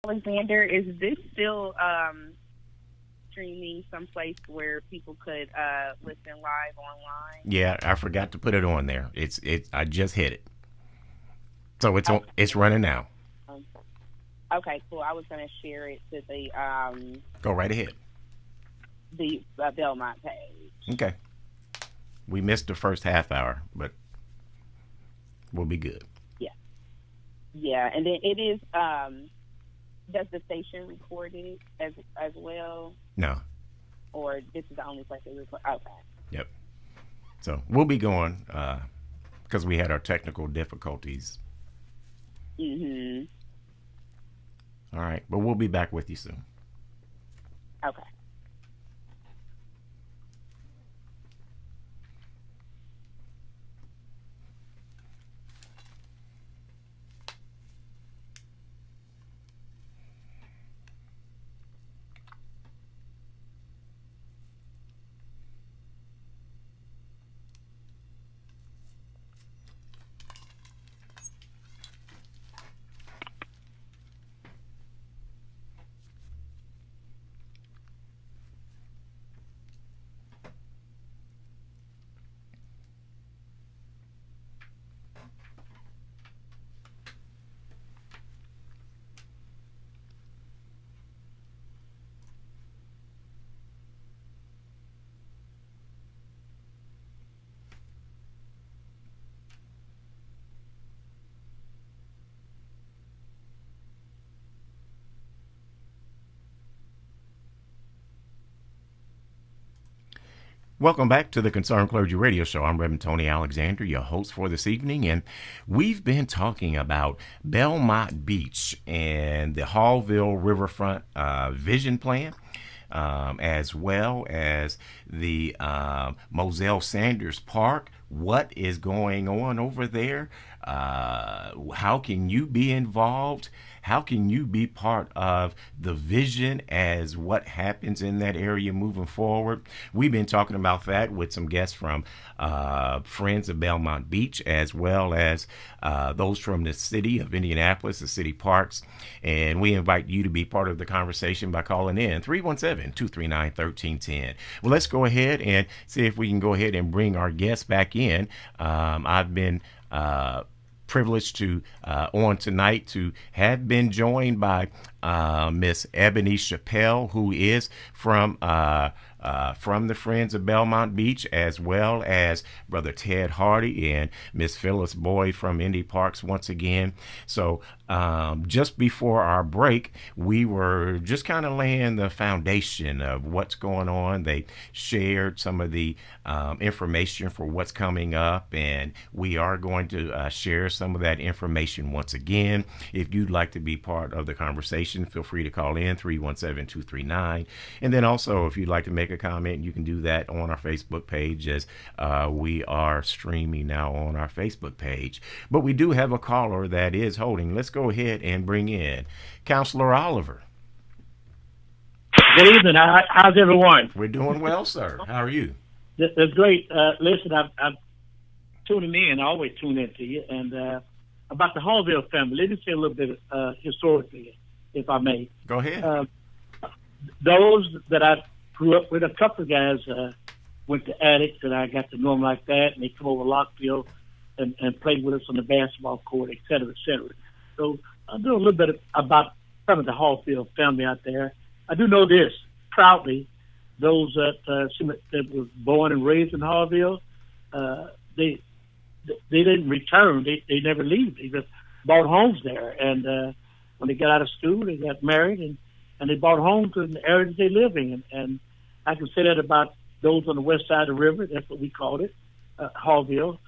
Alexander, is this still streaming someplace where people could listen live online? Yeah, I forgot to put it on there. I just hit it. So it's on, Okay. it's running now. Um, okay, cool. I was gonna share it to Go right ahead. the Belmont page. Okay. We missed the first half hour, but we'll be good. Yeah, yeah, and then it is. Does the station record it as well, No. or this is the only place they record? Okay. Yep. So we'll be going because we had our technical difficulties. Mhm. All right, but we'll be back with you soon. Okay. Welcome back to the Concerned Clergy Radio Show. I'm Reverend Tony Alexander, your host for this evening, and we've been talking about Belmont Beach and the Haughville Riverfront Vision Plan, as well as the Moselle Sanders Park. What is going on over there? How can you be involved? How can you be part of the vision as what happens in that area moving forward? We've been talking about that with some guests from Friends of Belmont Beach, as well as those from the city of Indianapolis, the city parks. And we invite you to be part of the conversation by calling in 317-239-1310. Well, let's go ahead and see if we can go ahead and bring our guests back in. I've been privileged to on tonight to have been joined by Miss Ebony Chappelle, who is from the Friends of Belmont Beach, as well as Brother Ted Hardy and Miss Phyllis Boyd from Indy Parks once again. So just before our break, we were just kind of laying the foundation of what's going on. They shared some of the information for what's coming up, and we are going to share some of that information once again. If you'd like to be part of the conversation, feel free to call in 317-239. And then also, if you'd like to make a comment, you can do that on our Facebook page, as we are streaming now on our Facebook page. But we do have a caller that is holding. Let's go ahead and bring in Counselor Oliver. Good evening. How's everyone? We're doing well, sir. How are you? That's great. Listen, I'm tuning in. I always tune in to you. And about the Haughville family, let me say a little bit historically, if I may. Go ahead. Those that I grew up with, a couple of guys went to Attic, and I got to know them like that, and they come over to Lockville and played with us on the basketball court, et cetera, et cetera. So I'll do a little bit about some of the Haughville family out there. I do know this proudly. Those that were born and raised in Haughville, they didn't return. They never leave. They just bought homes there. And when they got out of school, they got married and they bought homes in the area that they live in. And I can say that about those on the west side of the river. That's what we called it, Haughville.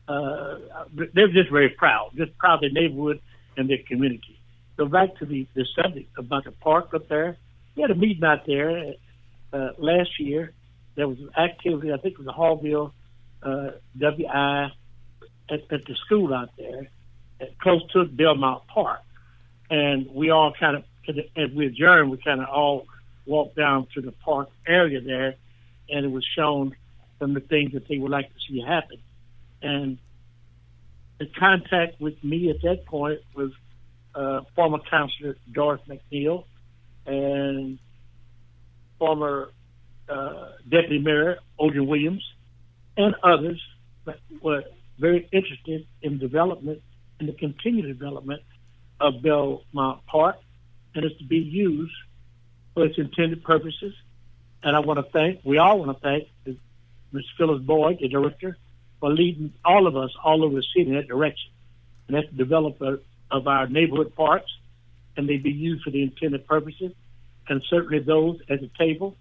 They're just very proud of their neighborhood and their community. So back to the subject about the park up there. We had a meeting out there last year. There was an activity, I think it was a Haughville WI at the school out there, close to Belmont Park. And we all kind of, as we adjourned, we kind of all walked down to the park area there, and it was shown some of the things that they would like to see happen. And the contact with me at that point was former Councilor Doris McNeil and former Deputy Mayor Odin Williams and others that were very interested in development and the continued development of Belmont Park, and it's to be used for its intended purposes. And we all want to thank Ms. Phyllis Boyd, the director, for leading all of us all over the city in that direction. And that's the developer of our neighborhood parks, and they be used for the intended purposes. And certainly those at the table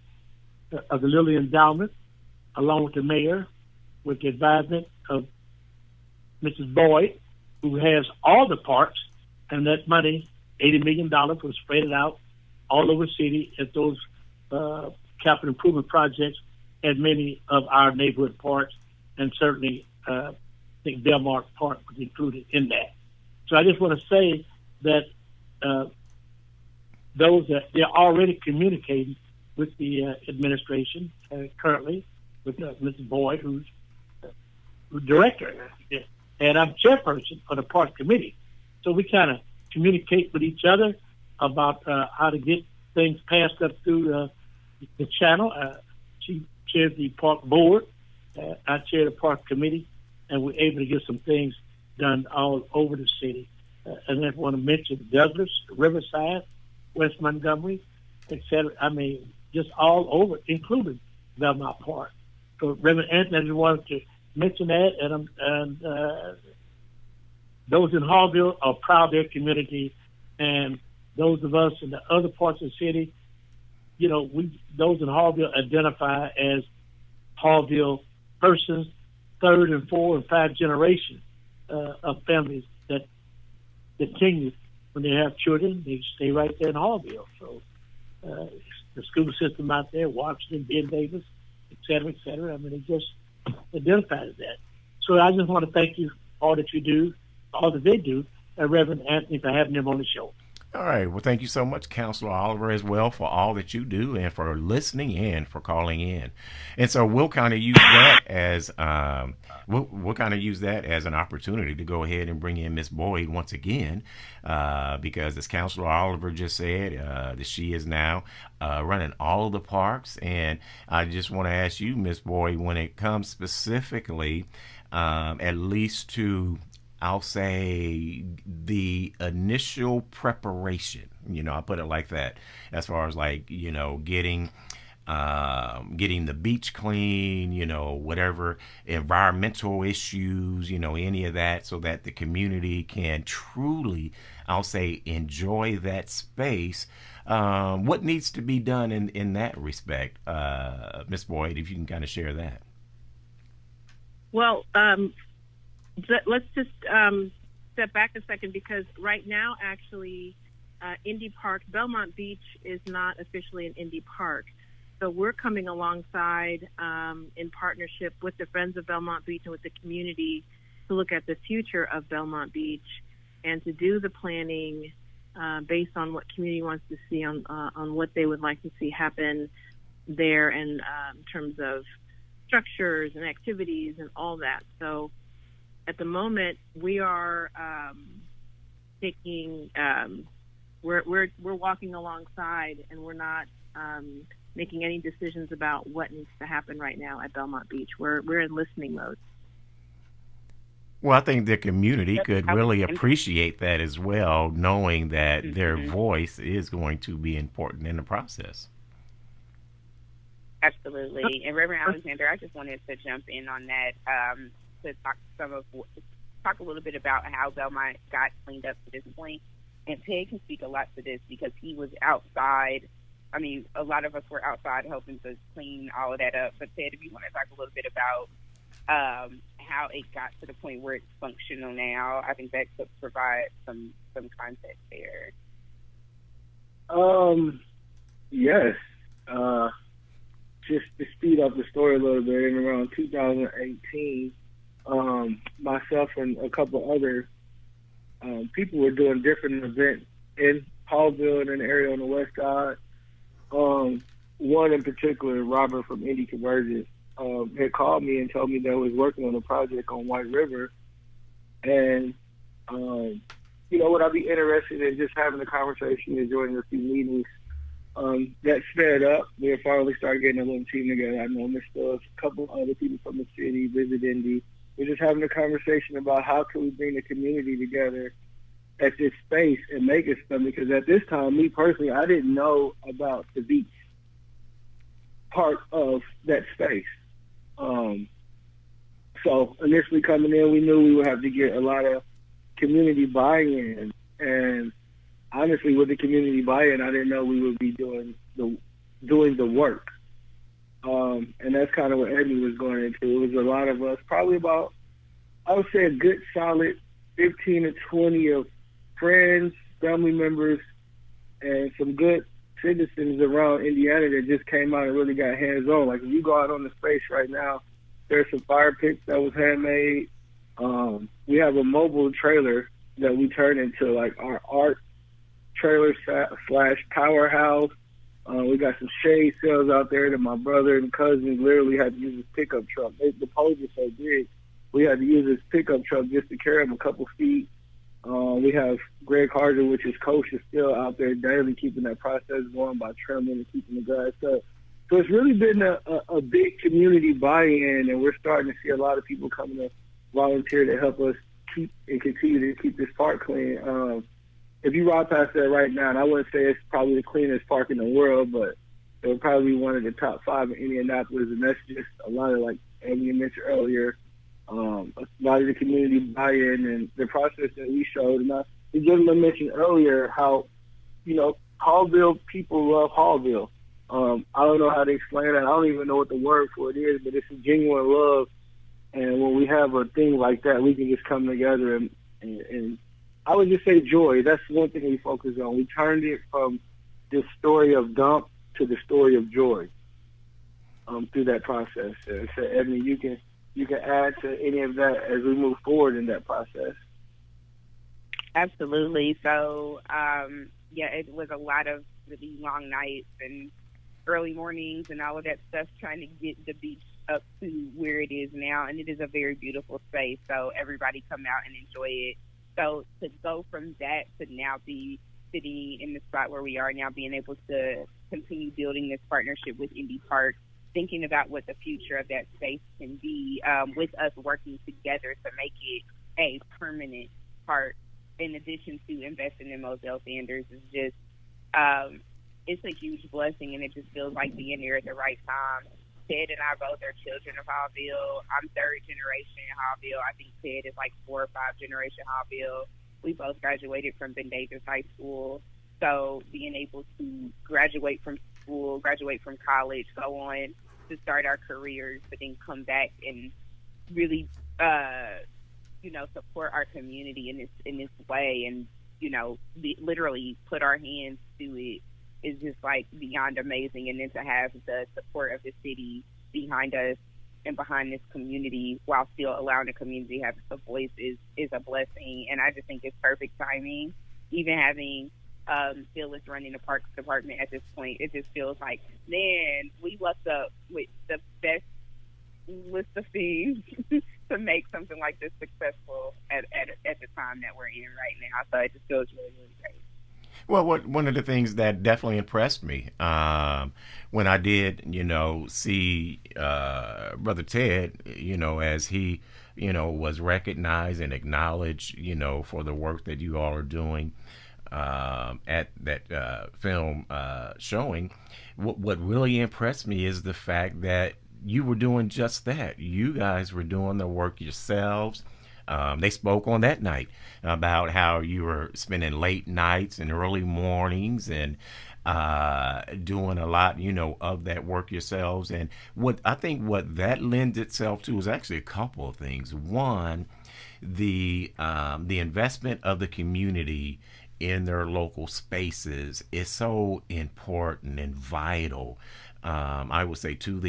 of the Lilly Endowment, along with the mayor, with the advisement of Mrs. Boyd, who has all the parks, and that money, $80 million, was spread out all over the city at those capital improvement projects at many of our neighborhood parks, and certainly I think Belmont Park was included in that. So I just want to say that those that they're already communicating with the administration currently, with Mrs. Boyd, who's director, and I'm chairperson of the Park Committee. So we kind of communicate with each other about how to get things passed up through the channel. She chairs the Park Board. I chair the Park Committee, and we're able to get some things done all over the city. And I want to mention Douglas, Riverside, West Montgomery, etc. I mean, just all over, including Belmont Park. So, Reverend Anthony, I just wanted to mention that, and those in Haughville are proud of their community, and those of us in the other parts of the city, you know, those in Haughville identify as Haughville persons, third and fourth and fifth generation of families that continue when they have children. They stay right there in Haughville. So the school system out there, Washington, Ben Davis, et cetera, et cetera. I mean, it just identifies that. So I just want to thank you for all that you do, all that they do, and Reverend Anthony for having them on the show. All right. Well, thank you so much, Councilor Oliver, as well, for all that you do and for listening and for calling in. And so we'll kind of use that as we'll kind of use that as an opportunity to go ahead and bring in Miss Boyd once again, because as Councilor Oliver just said, that she is now running all of the parks. And I just want to ask you, Miss Boyd, when it comes specifically, at least to, I'll say, the initial preparation, you know, I put it like that, as far as like, you know, getting the beach clean, you know, whatever environmental issues, you know, any of that, so that the community can truly, I'll say, enjoy that space. What needs to be done in that respect, Miss Boyd, if you can kind of share that? Well, let's just step back a second, because right now, actually, Indy Park, Belmont Beach is not officially an Indy Park. So we're coming alongside in partnership with the Friends of Belmont Beach and with the community to look at the future of Belmont Beach and to do the planning based on what community wants to see on what they would like to see happen there in terms of structures and activities and all that. So at the moment, we are we're walking alongside, and we're not making any decisions about what needs to happen right now at Belmont Beach. We're in listening mode. Well, I think the community could really appreciate that as well, knowing that their voice is going to be important in the process. Absolutely. And Reverend Alexander, I just wanted to jump in on that to talk a little bit about how Belmont got cleaned up to this point. And Ted can speak a lot to this because he was outside. I mean, a lot of us were outside helping to clean all of that up. But Ted, if you want to talk a little bit about how it got to the point where it's functional now, I think that could provide some context there. Yes. Just to speed up the story a little bit, in around 2018, myself and a couple other people were doing different events in Haughville and in the area on the west side. One in particular, Robert from Indy Convergence, had called me and told me that he was working on a project on White River, and would I be interested in just having a conversation and joining a few meetings? That sped up. We finally started getting a little team together. I know Mr. A couple other people from the city, Visit Indy. We're just having a conversation about how can we bring the community together at this space and make it something. Because at this time, me personally, I didn't know about the beach part of that space. So initially coming in, we knew we would have to get a lot of community buy-in, and honestly, with the community buy-in, I didn't know we would be doing the work. And that's kind of what Edney was going into. It was a lot of us, probably about, I would say, a good solid 15 to 20 of friends, family members, and some good citizens around Indiana that just came out and really got hands-on. Like, if you go out on the space right now, there's some fire pits that was handmade. We have a mobile trailer that we turned into, like, our art trailer / powerhouse. We got some shade sails out there that my brother and cousins literally had to use his pickup truck. The poles are so big, we had to use his pickup truck just to carry them a couple feet. We have Greg Harder, which is coach, is still out there daily keeping that process going by trimming and keeping the grass up. So it's really been a big community buy-in, and we're starting to see a lot of people coming to volunteer to help us keep and continue to keep this park clean. If you ride past there right now, and I wouldn't say it's probably the cleanest park in the world, but it would probably be one of the top 5 in Indianapolis, and that's just a lot of, like Amy mentioned earlier, a lot of the community buy-in and the process that we showed. And the gentleman mentioned earlier how, Haughville people love Haughville. I don't know how to explain that. I don't even know what the word for it is, but it's a genuine love. And when we have a thing like that, we can just come together and I would just say joy. That's one thing we focus on. We turned it from this story of dump to the story of joy through that process. So, Ebony, you can add to any of that as we move forward in that process. Absolutely. So, it was a lot of really long nights and early mornings and all of that stuff trying to get the beach up to where it is now. And it is a very beautiful space. So everybody come out and enjoy it. So to go from that to now be sitting in the spot where we are now, being able to continue building this partnership with Indy Park, thinking about what the future of that space can be, with us working together to make it a permanent part, in addition to investing in Moselle Sanders, is just, it's a huge blessing, and it just feels like being there at the right time. Ted and I both are children of Haughville. I'm 3rd generation Haughville. I think Ted is like 4 or 5 generation Haughville. We both graduated from Ben Davis High School. So being able to graduate from school, graduate from college, go on to start our careers, but then come back and really, support our community in this way, and literally put our hands to it, is just like beyond amazing. And then to have the support of the city behind us and behind this community while still allowing the community to have a voice is a blessing. And I just think it's perfect timing. Even having Phyllis running the parks department at this point, it just feels like, man, we lucked up with the best list of things to make something like this successful at the time that we're in right now. So it just feels really, really great. Well, one of the things that definitely impressed me when I did, see Brother Ted, as he, was recognized and acknowledged, for the work that you all are doing at that film showing. What really impressed me is the fact that you were doing just that. You guys were doing the work yourselves. They spoke on that night about how you were spending late nights and early mornings and doing a lot, of that work yourselves. And what that lends itself to is actually a couple of things. One, the investment of the community in their local spaces is so important and vital. I would say to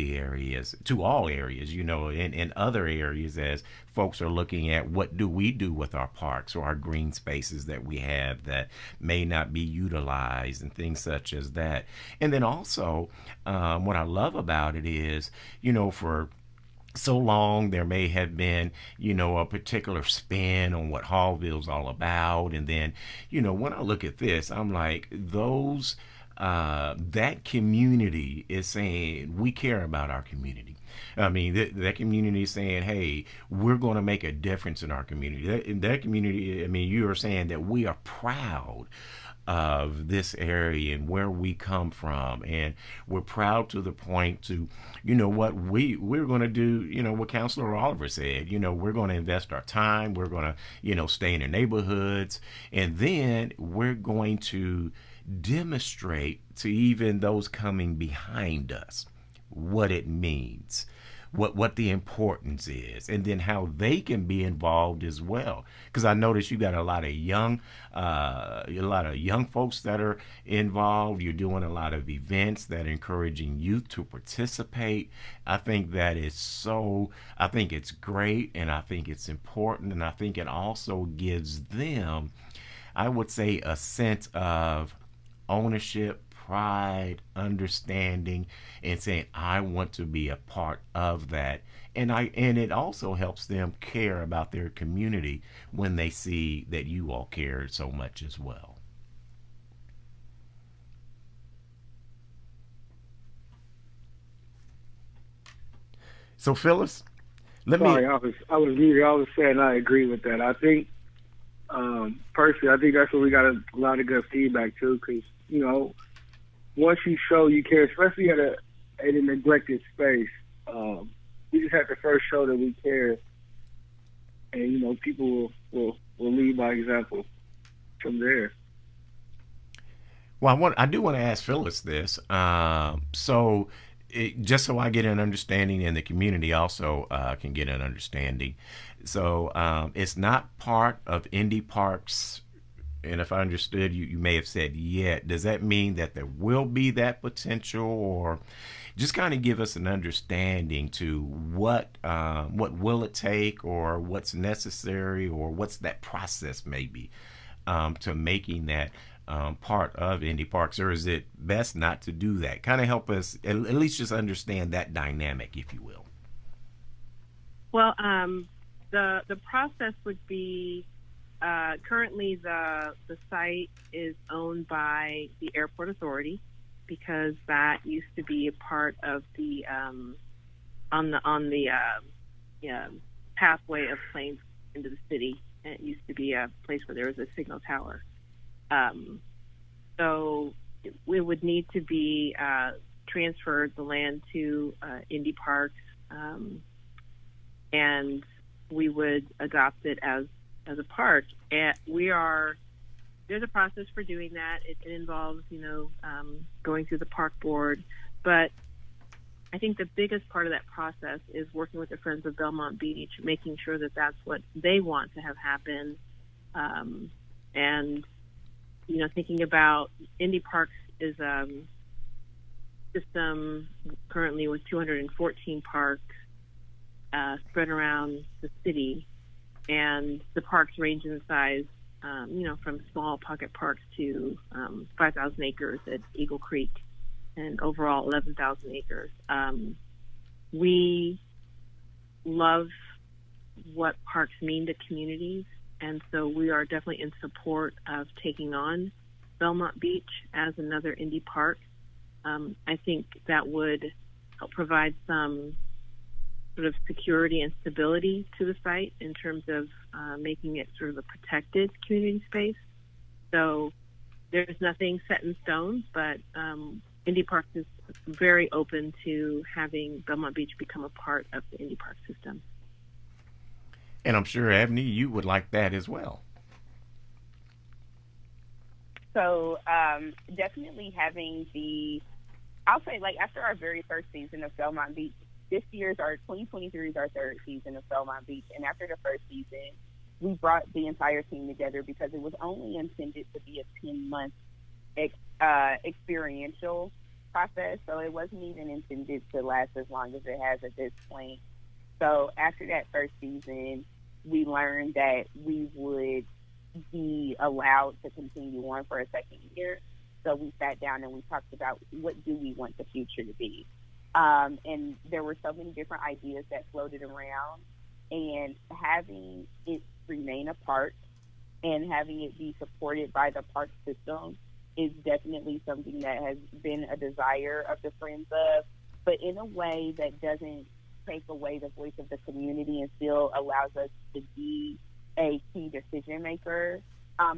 all areas, in other areas, as folks are looking at what do we do with our parks or our green spaces that we have that may not be utilized and things such as that. And then also, what I love about it is, for so long there may have been, a particular spin on what Haughville's all about. And then, when I look at this, I'm like, that community is saying we care about our community. I mean, that community is saying, hey, we're going to make a difference in our community. That community, I mean, you are saying that we are proud of this area and where we come from, and we're proud to the point to, what we're going to do, what Councilor Oliver said, we're going to invest our time, we're going to, stay in the neighborhoods, and then we're going to demonstrate to even those coming behind us what it means, what the importance is, and then how they can be involved as well. Because I notice you got a lot of young folks that are involved. You're doing a lot of events that are encouraging youth to participate. I think that is so. I think it's great, and I think it's important, and I think it also gives them, I would say, a sense of ownership, pride, understanding, and saying, I want to be a part of that. And it also helps them care about their community when they see that you all care so much as well. So Phyllis, Sorry, I was muted. I was saying I agree with that. I think personally, I think that's where we got a lot of good feedback too, because once you show you care, especially at a neglected space, we just have to first show that we care, and people will lead by example from there. Well, I do want to ask Phyllis this. Just so I get an understanding, and the community also can get an understanding. So it's not part of Indy Parks. And if I understood you may have said yet. Does that mean that there will be that potential, or just kind of give us an understanding to what will it take, or what's necessary, or what's that process maybe to making that part of Indy Parks, or is it best not to do that? Kind of help us at least just understand that dynamic, if you will. Well, the process would be. Currently, the site is owned by the Airport Authority, because that used to be a part of the on the pathway of planes into the city. And it used to be a place where there was a signal tower. So we would need to be transferred the land to Indy Parks, and we would adopt it as a park. And there's a process for doing that. It involves, going through the park board. But I think the biggest part of that process is working with the Friends of Belmont Beach, making sure that that's what they want to have happen. And, thinking about Indy Parks is a system currently with 214 parks spread around the city. And the parks range in size, from small pocket parks to 5,000 acres at Eagle Creek, and overall 11,000 acres. We love what parks mean to communities, and so we are definitely in support of taking on Belmont Beach as another Indy Park. I think that would help provide some sort of security and stability to the site in terms of making it sort of a protected community space. So there's nothing set in stone, but Indy Parks is very open to having Belmont Beach become a part of the Indy Park system. And I'm sure, Abney, you would like that as well. So definitely having I'll say, after our very first season of Belmont Beach, this year's 2023 is our third season of Belmont Beach, and after the first season, we brought the entire team together because it was only intended to be a 10-month experiential process, so it wasn't even intended to last as long as it has at this point. So after that first season, we learned that we would be allowed to continue on for a second year. So we sat down and we talked about what do we want the future to be. And there were so many different ideas that floated around, and having it remain a park and having it be supported by the park system is definitely something that has been a desire of the Friends of, but in a way that doesn't take away the voice of the community and still allows us to be a key decision maker.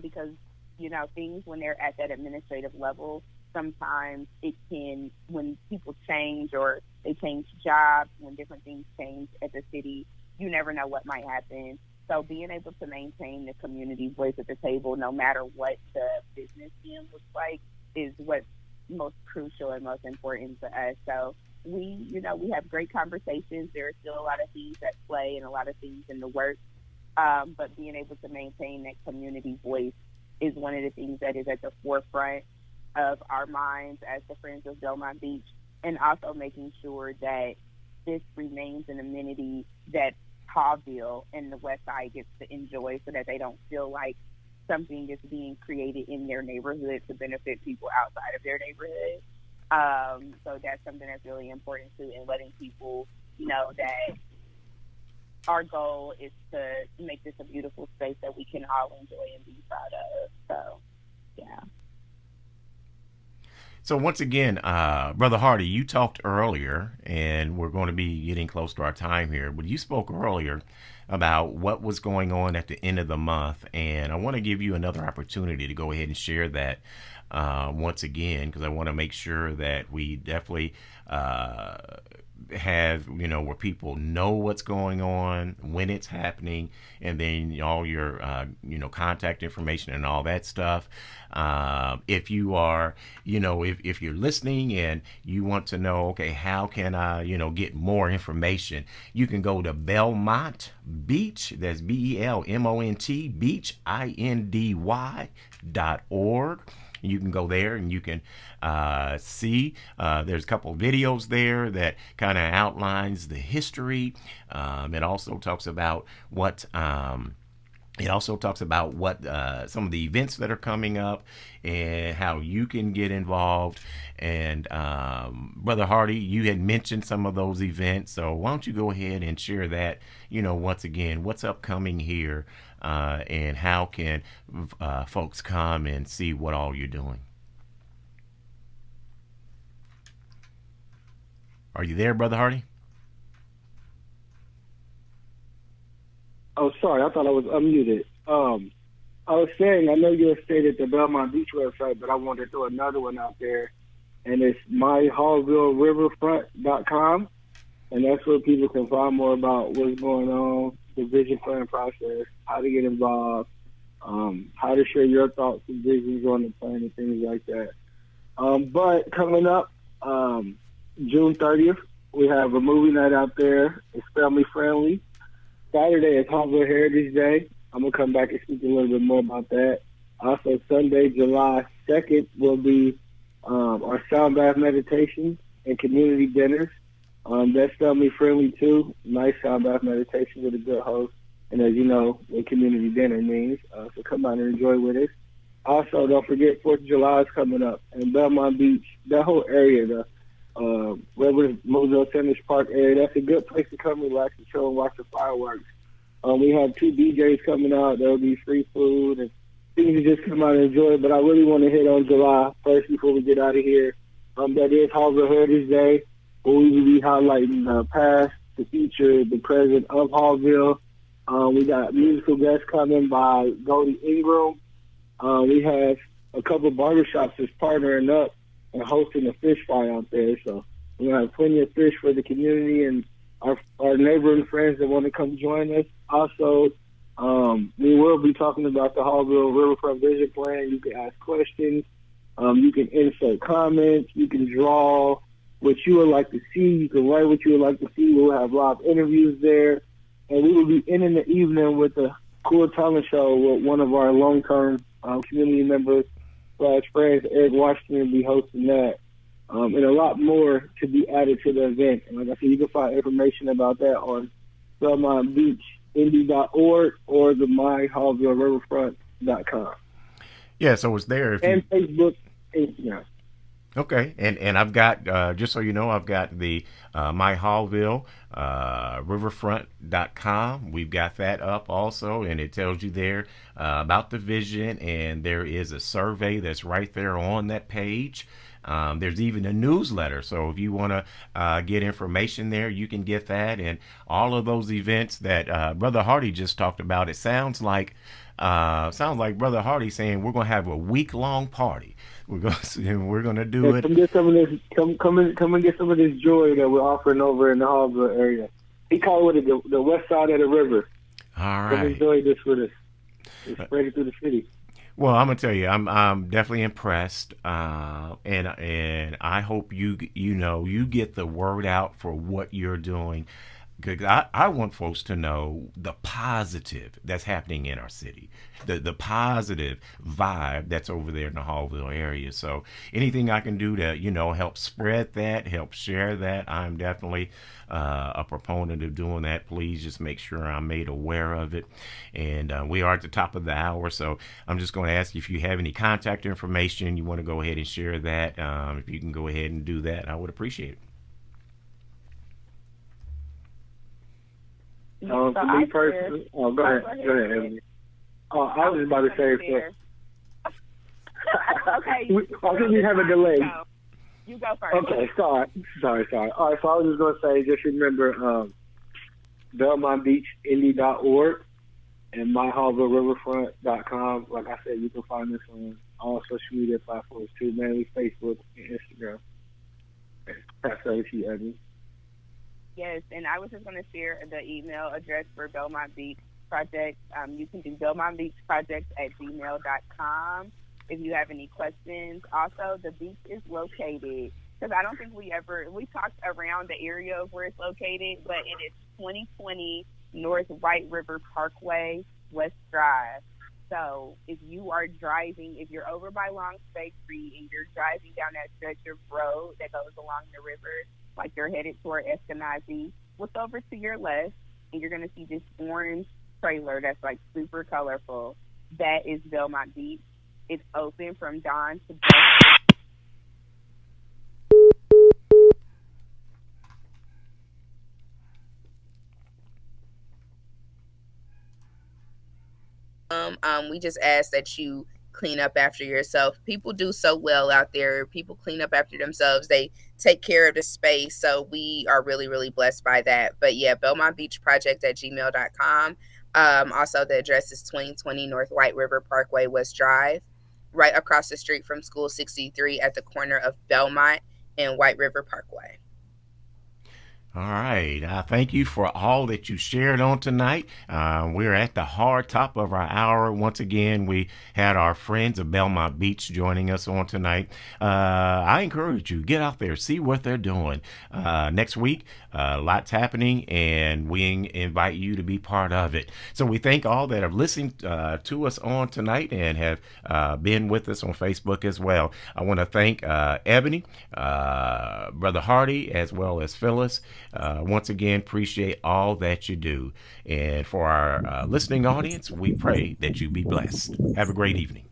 Because, you know, things when they're at that administrative level, sometimes it can, when people change or they change jobs, when different things change at the city, you never know what might happen. So being able to maintain the community voice at the table, no matter what the business end looks like, is what's most crucial and most important to us. So we have great conversations. There are still a lot of things at play and a lot of things in the works. But being able to maintain that community voice is one of the things that is at the forefront of our minds as the Friends of Belmont Beach, and also making sure that this remains an amenity that Haughville and the West Side gets to enjoy, so that they don't feel like something is being created in their neighborhood to benefit people outside of their neighborhood. So that's something that's really important too, and letting people know that our goal is to make this a beautiful space that we can all enjoy and be proud of. So, yeah. So once again, Brother Hardy, you talked earlier, and we're going to be getting close to our time here, but you spoke earlier about what was going on at the end of the month, and I want to give you another opportunity to go ahead and share that once again, because I want to make sure that we definitely have, where people know what's going on, when it's happening, and then all your, contact information and all that stuff. If you are, if you're listening and you want to know, okay, how can I, get more information, you can go to Belmont Beach, that's BELMONT, Beach, INDY.org. You can go there and you can see there's a couple of videos there that kind of outlines the history. It also talks about what some of the events that are coming up and how you can get involved. And Brother Hardy, you had mentioned some of those events, so why don't you go ahead and share that, once again, what's upcoming here, and how can folks come and see what all you're doing. Are you there, Brother Hardy? Oh, sorry. I thought I was unmuted. I was saying, I know you had stated the Belmont Beach website, but I wanted to throw another one out there, and it's myhaughvilleriverfront.com, and that's where people can find more about what's going on, the vision plan process, how to get involved, how to share your thoughts and visions on the plan and things like that. But coming up, June 30th, we have a movie night out there. It's family friendly. Saturday is Haughville Heritage Day. I'm going to come back and speak a little bit more about that. Also, Sunday, July 2nd, will be our sound bath meditation and community dinners. That's family friendly too. Nice sound bath meditation with a good host. And as you know, what community dinner means. So come out and enjoy with us. Also, don't forget 4th of July is coming up. And Belmont Beach, that whole area, the Reverend Moselle Tennis Park area, that's a good place to come relax and chill and watch the fireworks. We have 2 DJs coming out. There will be free food and things to just come out and enjoy. But I really want to hit on July 1st before we get out of here. That is Haughville Heritage Day, where we will be highlighting the past, the future, the present of Haughville. We got musical guests coming by Goldie Ingram. We have a couple of barbershops that's partnering up and hosting a fish fry out there. So we're going to have plenty of fish for the community and our neighboring friends that want to come join us. Also, we will be talking about the Haughville Riverfront Vision Plan. You can ask questions. You can insert comments. You can draw what you would like to see. You can write what you would like to see. We'll have live interviews there. And we will be ending the evening with a cool talent show with one of our long-term community members / friends. Eric Washington will be hosting that. And a lot more to be added to the event. And like I said, you can find information about that on BelmontBeachIndy.org or the myhaughvilleriverfront.com. Yeah, so it's there. And Facebook, Instagram. Okay, and I've got just so you know, I've got the my Haughville riverfront.com. We've got that up also, and it tells you there about the vision, and there is a survey that's right there on that page. There's even a newsletter, so if you want to get information there, you can get that, and all of those events that Brother Hardy just talked about. It sounds like Brother Hardy saying we're gonna have a week-long party. We're gonna do it. Come get some of this. Come and get some of this joy that we're offering over in the Haughville area. He called it the west side of the river. All right. Come enjoy this with us. It's spread it through the city. Well, I'm gonna tell you, I'm definitely impressed, and I hope you get the word out for what you're doing. Because I want folks to know the positive that's happening in our city, the positive vibe that's over there in the Haughville area. So anything I can do to, help spread that, help share that, I'm definitely a proponent of doing that. Please just make sure I'm made aware of it. And we are at the top of the hour, so I'm just going to ask you if you have any contact information, you want to go ahead and share that. If you can go ahead and do that, I would appreciate it. For me personally, go ahead, Ebony. I was about to say, okay. I think we have a delay. You go first. Okay, sorry. All right, so I was just going to say, just remember BelmontBeachIndy.org and MyHaughvilleRiverfront.com. Like I said, you can find us on all social media platforms too, mainly Facebook and Instagram. Pass over to you, Ebony. Yes, and I was just going to share the email address for Belmont Beach Project. You can do BelmontBeachProject@gmail.com if you have any questions. Also, the beach is located, because I don't think we talked around the area of where it's located, but it is 2020 North White River Parkway, West Drive. So if you are driving, if you're over by Long Spade Creek and you're driving down that stretch of road that goes along the river, like you're headed toward Eskenazi, look over to your left, and you're going to see this orange trailer that's like super colorful. That is Belmont Beach. It's open from dawn to dusk. We just ask that you clean up after yourself. People do so well out there. People clean up after themselves. They take care of the space. So we are really, really blessed by that. But yeah, BelmontBeachProject@gmail.com. Also, the address is 2020 North White River Parkway, West Drive, right across the street from School 63 at the corner of Belmont and White River Parkway. All right. Thank you for all that you shared on tonight. We're at the hard top of our hour. Once again, we had our friends of Belmont Beach joining us on tonight. I encourage you, get out there, see what they're doing. Next week, lots happening, and we invite you to be part of it. So we thank all that have listened to us on tonight and have been with us on Facebook as well. I want to thank Ebony, Brother Hardy, as well as Phyllis. Once again, appreciate all that you do. And for our listening audience, we pray that you be blessed. Have a great evening.